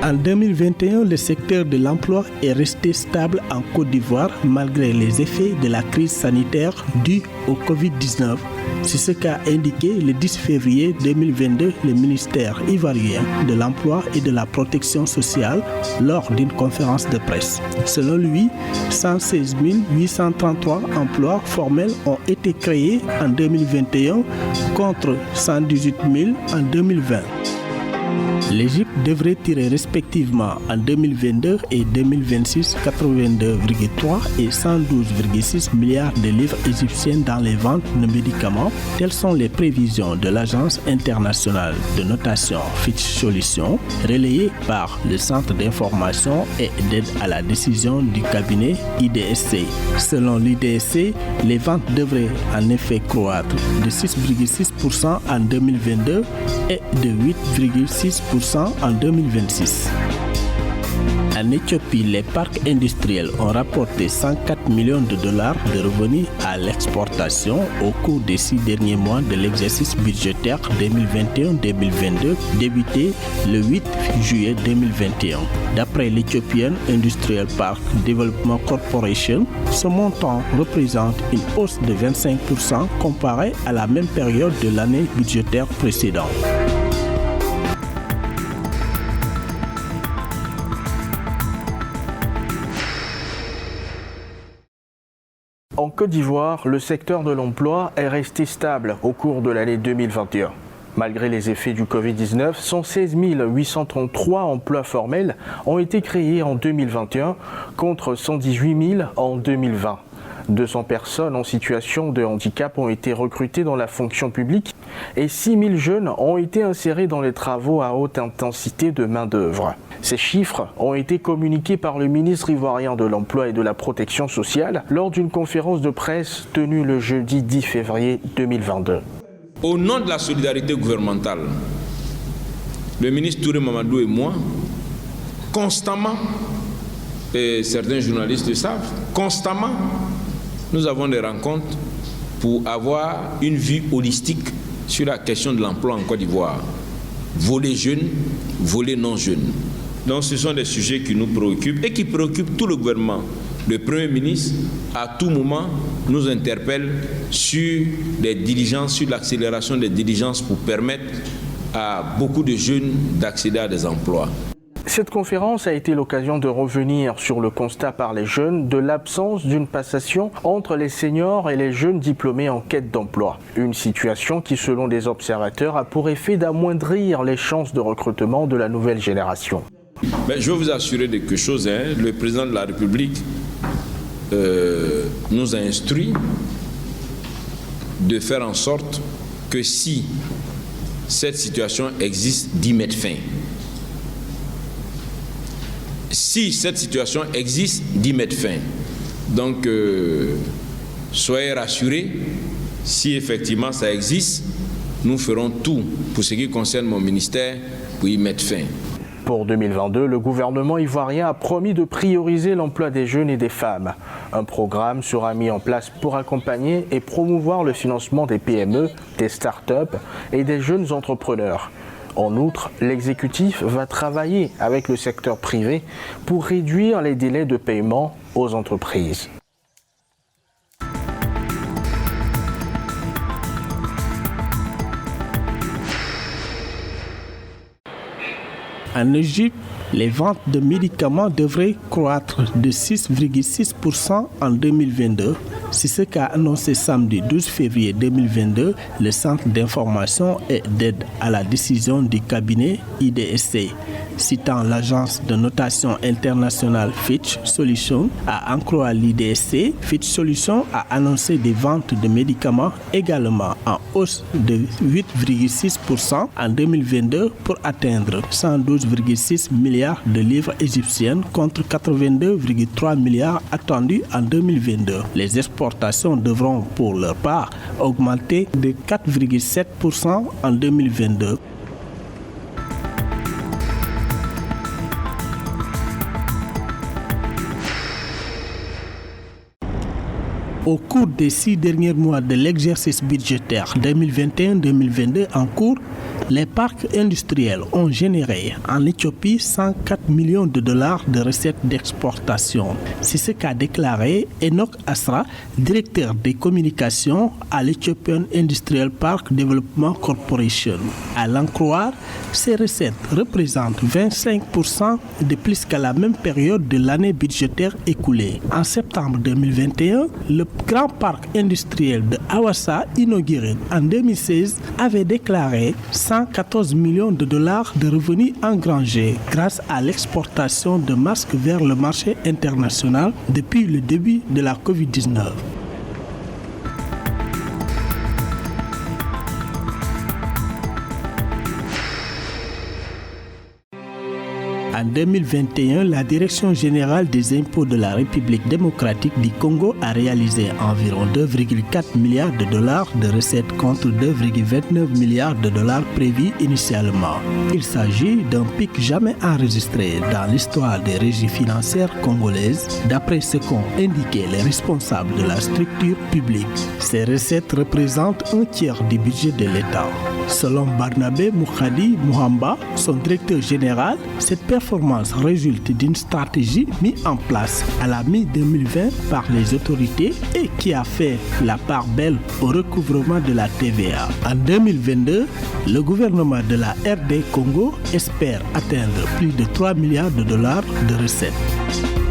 En 2021, le secteur de l'emploi est resté stable en Côte d'Ivoire malgré les effets de la crise sanitaire due au Covid-19. C'est ce qu'a indiqué le 10 février 2022 le ministère ivoirien de l'Emploi et de la Protection sociale lors d'une conférence de presse. Selon lui, 116 833 emplois formels ont été créés en 2021 contre 118 000 en 2020. L'Égypte devrait tirer respectivement en 2022 et 2026 82,3 et 112,6 milliards de livres égyptiennes dans les ventes de médicaments. Telles sont les prévisions de l'Agence internationale de notation Fitch Solutions, relayées par le Centre d'information et d'aide à la décision du cabinet IDSC. Selon l'IDSC, les ventes devraient en effet croître de 6,6% en 2022 et de 8,6% en 2026. En Éthiopie, les parcs industriels ont rapporté 104 millions de dollars de revenus à l'exportation au cours des 6 derniers mois de l'exercice budgétaire 2021-2022, débuté le 8 juillet 2021. D'après l'Ethiopian Industrial Park Development Corporation, ce montant représente une hausse de 25% comparé à la même période de l'année budgétaire précédente. En Côte d'Ivoire, le secteur de l'emploi est resté stable au cours de l'année 2021. Malgré les effets du Covid-19, 116 833 emplois formels ont été créés en 2021 contre 118 000 en 2020. 200 personnes en situation de handicap ont été recrutées dans la fonction publique et 6 000 jeunes ont été insérés dans les travaux à haute intensité de main-d'œuvre. Ces chiffres ont été communiqués par le ministre ivoirien de l'Emploi et de la Protection sociale lors d'une conférence de presse tenue le jeudi 10 février 2022. Au nom de la solidarité gouvernementale, le ministre Touré Mamadou et moi, constamment, et certains journalistes le savent, constamment, nous avons des rencontres pour avoir une vue holistique sur la question de l'emploi en Côte d'Ivoire. Volet jeunes, volet non jeunes. Donc ce sont des sujets qui nous préoccupent et qui préoccupent tout le gouvernement. Le Premier ministre, à tout moment, nous interpelle sur les diligences, sur l'accélération des diligences pour permettre à beaucoup de jeunes d'accéder à des emplois. Cette conférence a été l'occasion de revenir sur le constat par les jeunes de l'absence d'une passation entre les seniors et les jeunes diplômés en quête d'emploi. Une situation qui, selon des observateurs, a pour effet d'amoindrir les chances de recrutement de la nouvelle génération. Mais je veux vous assurer de quelque chose, le président de la République nous a instruit de faire en sorte que si cette situation existe, d'y mettre fin. Si cette situation existe, d'y mettre fin. Donc, soyez rassurés, si effectivement ça existe, nous ferons tout pour ce qui concerne mon ministère pour y mettre fin. Pour 2022, le gouvernement ivoirien a promis de prioriser l'emploi des jeunes et des femmes. Un programme sera mis en place pour accompagner et promouvoir le financement des PME, des start-up et des jeunes entrepreneurs. En outre, l'exécutif va travailler avec le secteur privé pour réduire les délais de paiement aux entreprises. En Égypte, les ventes de médicaments devraient croître de 6,6% en 2022. C'est ce qu'a annoncé samedi 12 février 2022 le Centre d'information et d'aide à la décision du cabinet IDSC. Citant l'agence de notation internationale Fitch Solutions, à en croire l'IDSC, Fitch Solutions a annoncé des ventes de médicaments également en hausse de 8,6% en 2022 pour atteindre 112,6 milliards de livres égyptiennes contre 82,3 milliards attendus en 2022. Les exportations devront pour leur part augmenter de 4,7% en 2022. Au cours des 6 derniers mois de l'exercice budgétaire 2021-2022 en cours, Les parcs industriels ont généré en Éthiopie 104 millions de dollars de recettes d'exportation. C'est ce qu'a déclaré Enoch Asra, directeur des communications à l'Ethiopian Industrial Park Development Corporation. À l'en croire, ces recettes représentent 25% de plus qu'à la même période de l'année budgétaire écoulée. En septembre 2021, le grand parc industriel de Hawassa, inauguré en 2016, avait déclaré 114 millions de dollars de revenus engrangés grâce à l'exportation de masques vers le marché international depuis le début de la COVID-19. En 2021, la Direction générale des impôts de la République démocratique du Congo a réalisé environ 2,4 milliards de dollars de recettes contre 2,29 milliards de dollars prévus initialement. Il s'agit d'un pic jamais enregistré dans l'histoire des régies financières congolaises, d'après ce qu'ont indiqué les responsables de la structure publique. Ces recettes représentent un tiers du budget de l'État. Selon Barnabé Moukhadi Mouhamba, son directeur général, cette performance résulte d'une stratégie mise en place à la mi-2020 par les autorités et qui a fait la part belle au recouvrement de la TVA. En 2022, le gouvernement de la RD Congo espère atteindre plus de 3 milliards de dollars de recettes.